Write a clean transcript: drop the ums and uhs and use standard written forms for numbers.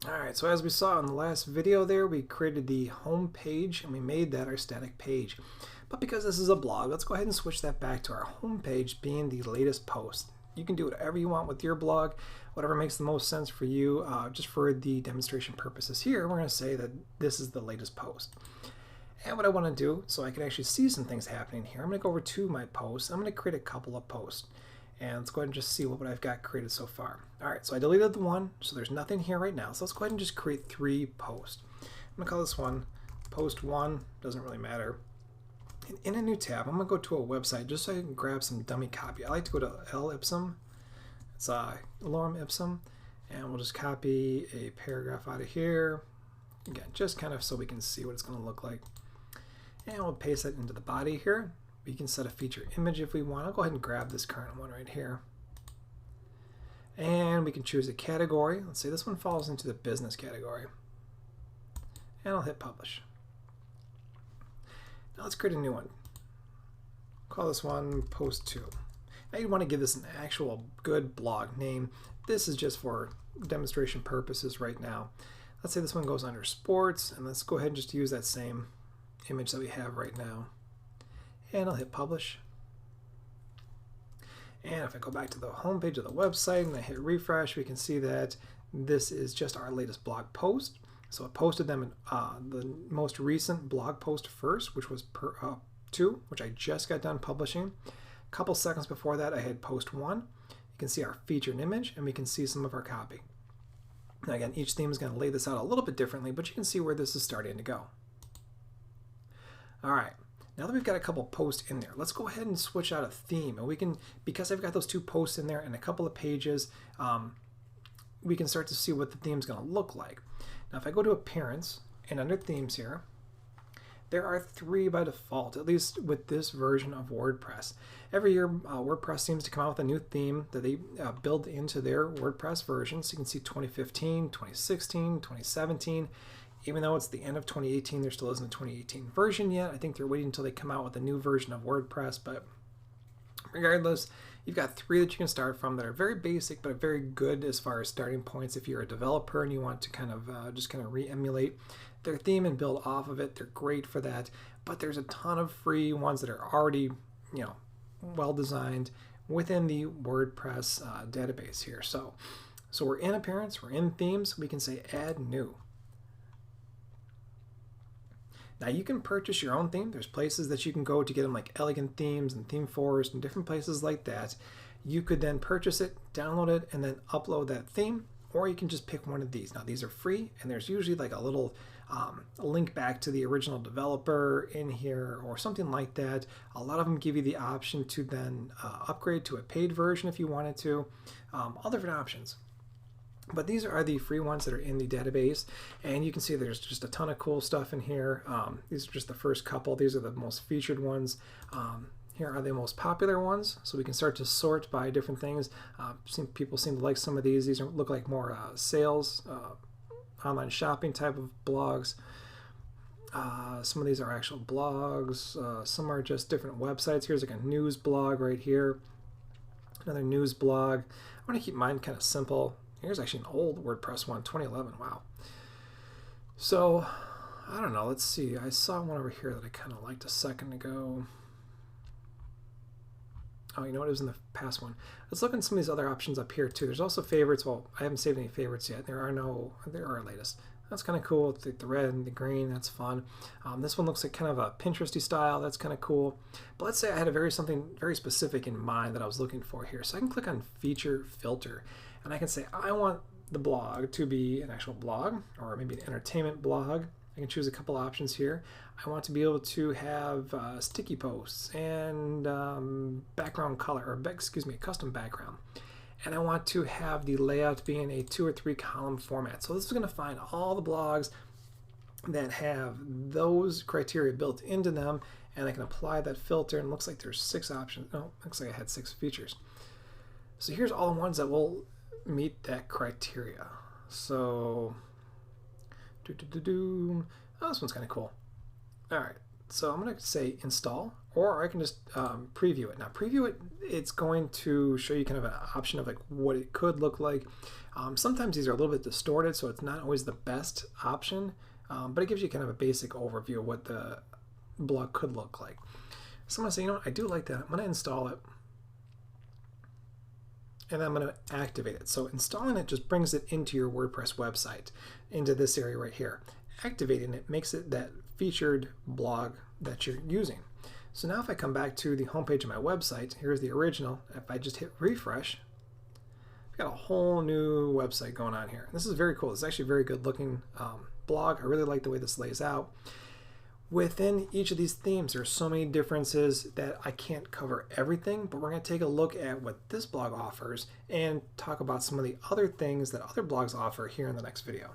Alright, so as we saw in the last video there, we created the home page and we made that our static page. But because this is a blog, let's go ahead and switch that back to our home page being the latest post. You can do whatever you want with your blog, whatever makes the most sense for you. Just for the demonstration purposes here, we're going to say that this is the latest post. And what I want to do, so I can actually see some things happening here, I'm going to go over to my posts. I'm going to create a couple of posts. And let's go ahead and just see what I've got created so far. All right, so I deleted the one, so there's nothing here right now. So let's go ahead and just create 3 posts. I'm gonna call this one post 1, doesn't really matter. And in a new tab, I'm gonna go to a website just so I can grab some dummy copy. I like to go to Ipsum, it's lorem ipsum, and we'll just copy a paragraph out of here. Again, just kind of so we can see what it's gonna look like. And we'll paste that into the body here. We can set a feature image if we want. I'll go ahead and grab this current one right here. And we can choose a category. Let's say this one falls into the business category. And I'll hit publish. Now let's create a new one. Call this one post 2. Now you want to give this an actual good blog name. This is just for demonstration purposes right now. Let's say this one goes under sports, and let's go ahead and just use that same image that we have right now. And I'll hit publish. And if I go back to the home page of the website and I hit refresh, we can see that this is just our latest blog post. So I posted them in the most recent blog post first, which was 2, which I just got done publishing. A couple seconds before that, I had post 1. You can see our featured image, and we can see some of our copy. Now again, each theme is going to lay this out a little bit differently, but you can see where this is starting to go. All right. Now that we've got a couple posts in there, let's go ahead and switch out a theme. And we can, because I've got those 2 posts in there and a couple of pages, we can start to see what the theme is going to look like. Now if I go to Appearance and under Themes here, there are 3 by default, at least with this version of WordPress. Every year WordPress seems to come out with a new theme that they build into their WordPress version. So you can see 2015, 2016, 2017. Even though it's the end of 2018, there still isn't a 2018 version yet. I think they're waiting until they come out with a new version of WordPress. But regardless, you've got 3 that you can start from that are very basic, but very good as far as starting points. If you're a developer and you want to kind of just re-emulate their theme and build off of it, they're great for that. But there's a ton of free ones that are already, well designed within the WordPress database here. So we're in Appearance, we're in Themes. We can say Add New. Now you can purchase your own theme. There's places that you can go to get them, like Elegant Themes and Theme Forest and different places like that. You could then purchase it, download it, and then upload that theme, or you can just pick one of these. Now these are free, and there's usually like a little link back to the original developer in here or something like that. A lot of them give you the option to then upgrade to a paid version if you wanted to. All different options. But these are the free ones that are in the database, and you can see there's just a ton of cool stuff in here. These are just the first couple. These are the most featured ones. Here are the most popular ones, so we can start to sort by different things. People seem to like some of these. These look like more sales, online shopping type of blogs. Some of these are actual blogs. Some are just different websites. Here's like a news blog right here. Another news blog. I want to keep mine kind of simple. Here's actually an old WordPress one, 2011. Wow. So, I don't know. Let's see. I saw one over here that I kind of liked a second ago. Oh, you know what? It was in the past one. Let's look at some of these other options up here too. There's also favorites. Well, I haven't saved any favorites yet. There are latest. That's kind of cool. It's like the red and the green. That's fun. This one looks like kind of a Pinteresty style. That's kind of cool. But let's say I had something very specific in mind that I was looking for here. So I can click on Feature Filter, and I can say I want the blog to be an actual blog, or maybe an entertainment blog. I can choose a couple options here. I want to be able to have sticky posts and background color, or custom background. And I want to have the layout being a 2 or 3 column format. So this is going to find all the blogs that have those criteria built into them, and I can apply that filter, and it looks like there's 6 options. No, looks like I had 6 features. So here's all the ones that will meet that criteria. So oh, this one's kind of cool. All right, so I'm going to say install or I can just preview it. Now preview it, it's going to show you kind of an option of like what it could look like. Sometimes these are a little bit distorted, so it's not always the best option, but it gives you kind of a basic overview of what the blog could look like. So I'm going to say, you know what, I do like that. I'm going to install it, and I'm going to activate it. So installing it just brings it into your WordPress website, into this area right here. Activating it makes it that featured blog that you're using. So now if I come back to the homepage of my website, here's the original. If I just hit refresh, I've got a whole new website going on here. This is very cool. It's actually a very good looking blog. I really like the way this lays out. Within each of these themes, there's so many differences that I can't cover everything, but we're going to take a look at what this blog offers and talk about some of the other things that other blogs offer here in the next video.